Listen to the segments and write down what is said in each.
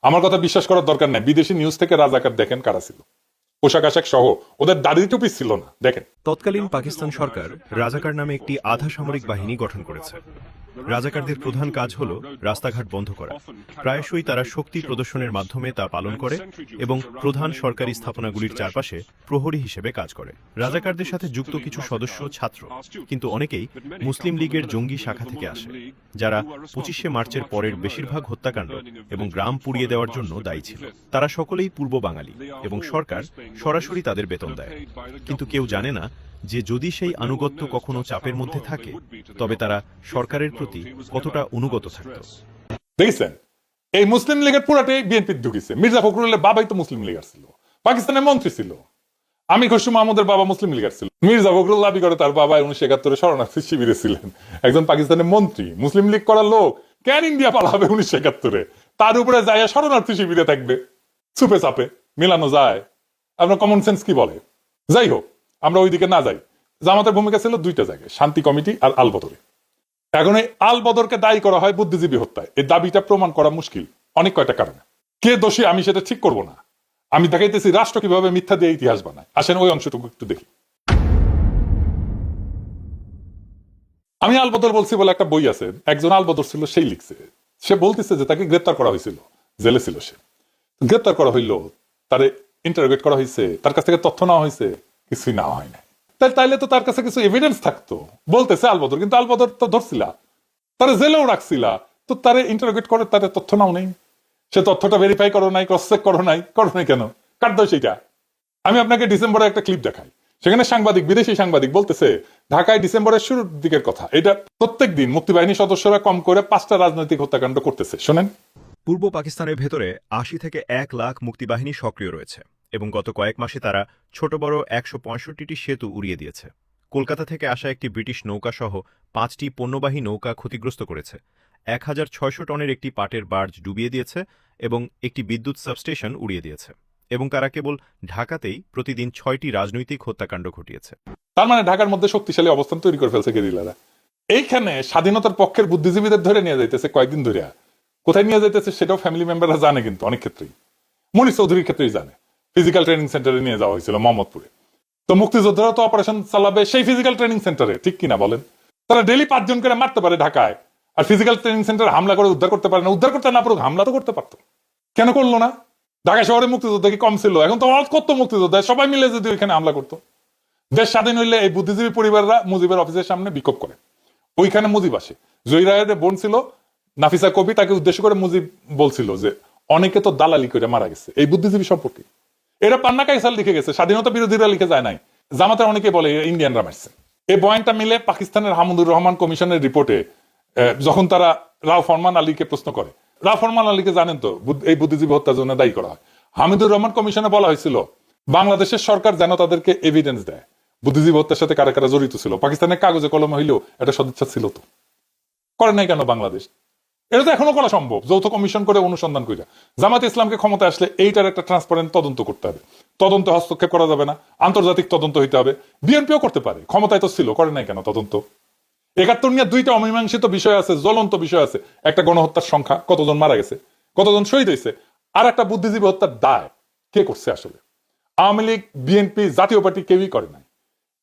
আমার কথা বিশ্বাস করার দরকার নাই, বিদেশি নিউজ থেকে রাজাকার দেখেন কারা ছিল, পোশাক আশাক সহ, ওদের দাড়ি টুপি ছিল না, দেখেন। তৎকালীন পাকিস্তান সরকার রাজাকার নামে একটি আধা সামরিক বাহিনী গঠন করেছে। রাজাকারদের প্রধান কাজ হল রাস্তাঘাট বন্ধ করা। প্রায়শই তারা শক্তি প্রদর্শনের মাধ্যমে তা পালন করে এবং প্রধান সরকারি স্থাপনাগুলির চারপাশে প্রহরী হিসেবে কাজ করে। রাজাকারদের সাথে যুক্ত কিছু সদস্য ছাত্র, কিন্তু অনেকেই মুসলিম লীগের জঙ্গি শাখা থেকে আসে, যারা 25শে মার্চের পরের বেশিরভাগ হত্যাকাণ্ড এবং গ্রাম পুড়িয়ে দেওয়ার জন্য দায়ী ছিল। তারা সকলেই পূর্ব বাঙালি এবং সরকার সরাসরি তাদের বেতন দেয়। কিন্তু কেউ জানে না যে যদি সেই আনুগত্য কখনো চাপের মধ্যে থাকে, তবে তারা সরকারের প্রতি কতটা অনুগত থাকত। দেখছেন, এই মুসলিম লীগের পুরাটাই বিএনপি ঢুকিছে। মির্জা ফখরুলের বাবাই তো মুসলিম লীগার ছিল, পাকিস্তানের মন্ত্রী ছিল। আমি খসরু মাহমুদের বাবা মুসলিম লীগার ছিল। মির্জা ফখরুল দাবি করে তার বাবা 1971 শরণার্থী শিবিরে ছিলেন, একজন পাকিস্তানের মন্ত্রী, মুসলিম লীগ করার লোক। কেন ইন্ডিয়া পালাবে 1971-এ? তার উপরে যায় শরণার্থী শিবিরে থাকবে। চুপে চাপে মেলানো যায়? আপনার কমন সেন্স কি বলে? যাই হোক, আমরা ওইদিকে না যাই। জামাতের ভূমিকা ছিল দুইটা জায়গায়, শান্তি কমিটি আর আলবদরে। এখন এই আলবদরকে দায়ী করা হয় বুদ্ধিজীবী হত্যায়। এই দাবিটা প্রমাণ করা মুশকিল অনেক কয়টা কারণে। কে দোষী আমি সেটা ঠিক করব না, আমি দেখাইতেছি রাষ্ট্র কিভাবে মিথ্যা দিয়ে ইতিহাস বানায়। আসেন ওই অংশটুকু একটু দেখি। আমি আলবদর বলছি বলে একটা বই আছে, একজন আলবদর ছিল, সেই লিখছে। সে বলতেছে যে তাকে গ্রেপ্তার করা হয়েছিল, জেলে ছিল সে। গ্রেপ্তার করা হইল, তারে ইন্টারোগেট করা হয়েছে, তার কাছ থেকে তথ্য নেওয়া হয়েছে, কিছুই নেওয়া হয় না। তাইলে তো তার কাছে কিছু এভিডেন্স থাকতো, বলতেছে আলবদর। কিন্তু আলবদর তো ধরছিলা, তারা জেলেও রাখছিলা, তো তারে ইন্টারোগেট করে তাদের তথ্য নাও নেই, সে তথ্যটা ভেরিফাই করো নাই, ক্রস চেক করো নাই কেন? কার দোষ সেইটা? আমি আপনাকে ডিসেম্বরে একটা ক্লিপ দেখাই, সেখানে সাংবাদিক, বিদেশি সাংবাদিক বলতেছে ঢাকায় ডিসেম্বরের শুরুর দিকের কথা, এটা প্রত্যেক দিন মুক্তিবাহিনী সদস্যরা কম করে 5টা রাজনৈতিক হত্যাকাণ্ড করতেছে। শোনেন, পূর্ব পাকিস্তানের ভেতরে 80 থেকে 1 লাখ মুক্তিবাহিনী সক্রিয় রয়েছে এবং গত কয়েক মাসে তারা ছোট বড় 165টি সেতু উড়িয়ে দিয়েছে। কলকাতা থেকে আসা একটি ব্রিটিশ নৌকা সহ 5টি পণ্যবাহী নৌকা ক্ষতিগ্রস্ত করেছে। 1600 টনের একটি পাটের বার্জ ডুবিয়ে দিয়েছে এবং একটি বিদ্যুৎ সাবস্টেশন উড়িয়ে দিয়েছে। এবং তারা কেবল ঢাকাতেই প্রতিদিন 6টি রাজনৈতিক হত্যাকাণ্ড ঘটিয়েছে। তার মানে ঢাকার মধ্যে শক্তিশালী অবস্থান তৈরি করে ফেলছে গেরিলারা। এইখানে স্বাধীনতার পক্ষের বুদ্ধিজীবীদের ধরে নিয়ে যাইতেছে কয়েকদিন ধরে। কোথায় নিয়ে যাইতেছে সেটাও ফ্যামিলি মেম্বাররা জানে, কিন্তু অনেক ক্ষেত্রেই, মনির চৌধুরীর ক্ষেত্রেই জানে। ফিজিক্যাল ট্রেনিং সেন্টারে নিয়ে যাওয়া হয়েছিল মোহাম্মদপুরে। তো মুক্তিযোদ্ধারা তো অপারেশন চালাবে সেই ফিজিক্যাল ট্রেনিং সেন্টারে, ঠিক কিনা বলেন? তারা ডেইলি 5 জন করে মারতে পারে ঢাকায়, আর ফিজিক্যাল ট্রেনিং সেন্টার হামলা করে উদ্ধার করতে পারে না। উদ্ধার করতে না পারুক, হামলা তো করতে পারতো, কেন করলো না? ঢাকা শহরে মুক্তিযোদ্ধা কি কম ছিল? এখন তো কত মুক্তিযোদ্ধা, সবাই মিলে যদি ওইখানে হামলা করতো। দেশ স্বাধীন হইলে এই বুদ্ধিজীবী পরিবাররা মুজিবের অফিসের সামনে বিক্ষোভ করে, ওইখানে মুজিব আসে। জহিরায়ের বোন ছিল নাফিসা কবি, তাকে উদ্দেশ্য করে মুজিব বলছিল যে অনেকে তো দালালি করে মারা গেছে এই বুদ্ধিজীবী সম্পর্কে। এরা পান্না কাইসাল লিখে গেছে, স্বাধীনতা বিরোধীরা লিখে যায় নাই। জামাতের অনেকে বলে ইন্ডিয়ানরা মারছে। এই বয়ানটা মিলে পাকিস্তানের হামুদুর রহমান কমিশনের রিপোর্টে যখন তারা রাও ফরমান আলীকে প্রশ্ন করে, রাও ফরমান আলীকে জানেন তো এই বুদ্ধিজীবী হত্যার জন্য দায়ী করা হয়। হামিদুর রহমান কমিশনে বলা হয়েছিল বাংলাদেশের সরকার যেন তাদেরকে এভিডেন্স দেয় বুদ্ধিজীবী হত্যার সাথে কারা কারা জড়িত ছিল। পাকিস্তানের কাগজে কলমে হইলেও এটা সদিচ্ছা ছিল, তো করে নাই কেন বাংলাদেশ? এটা তো এখনো করা সম্ভব, যৌথ কমিশন করে অনুসন্ধান করে। জামাত ইসলামকে ক্ষমতা আসলে এইটার একটা ট্রান্সপারেন্ট তদন্ত করতে হবে। তদন্ত হস্তক্ষেপ করা যাবে না, আন্তর্জাতিক তদন্ত হইতে হবে। বিএনপিও করতে পারে, ক্ষমতায় তো ছিল, করে নাই কেন তদন্ত? 71 নিয়ে 2টা অমীমাংসিত বিষয় আছে, জ্বলন্ত বিষয় আছে। একটা গণহত্যার সংখ্যা, কতজন মারা গেছে, কতজন শহীদ হয়েছে, আর একটা বুদ্ধিজীবী হত্যার দায় কে করছে আসলে? আওয়ামী লীগ, বিএনপি, জাতীয় পার্টি কেউই করে নাই।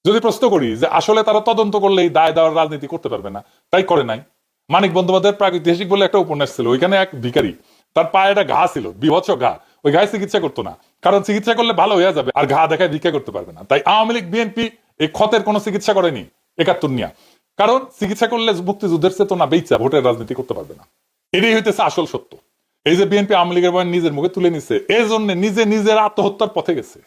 যদি প্রশ্ন করি যে আসলে তারা তদন্ত করলেই দায় দেওয়ার রাজনীতি করতে পারবে না, তাই করে নাই। মানিক বন্দ্যোপাধ্যায়ের প্রাগৈতিহাসিক বলে একটা উপন্যাস ছিল, ওইখানে এক ভিখারি, তার পায়ে একটা ঘা ছিল, বিভৎস ঘা। ওই ঘায়ে চিকিৎসা করতো না, কারণ চিকিৎসা করলে ভালো হয়ে যাবে, আর ঘা দেখায় ভিক্ষা করতে পারবে না। তাই আওয়ামী লীগ, বিএনপি এই ক্ষতের কোনো চিকিৎসা করেনি 71 নিয়ে, কারণ চিকিৎসা করলে মুক্তিযুদ্ধের চেতনা বেইচা ভোটের রাজনীতি করতে পারবে না। এটাই হইতেছে আসল সত্য। এই যে বিএনপি আওয়ামী লীগের বয়ান নিজের মুখে তুলে নিছে, এই জন্য নিজের আত্মহত্যার পথে গেছে।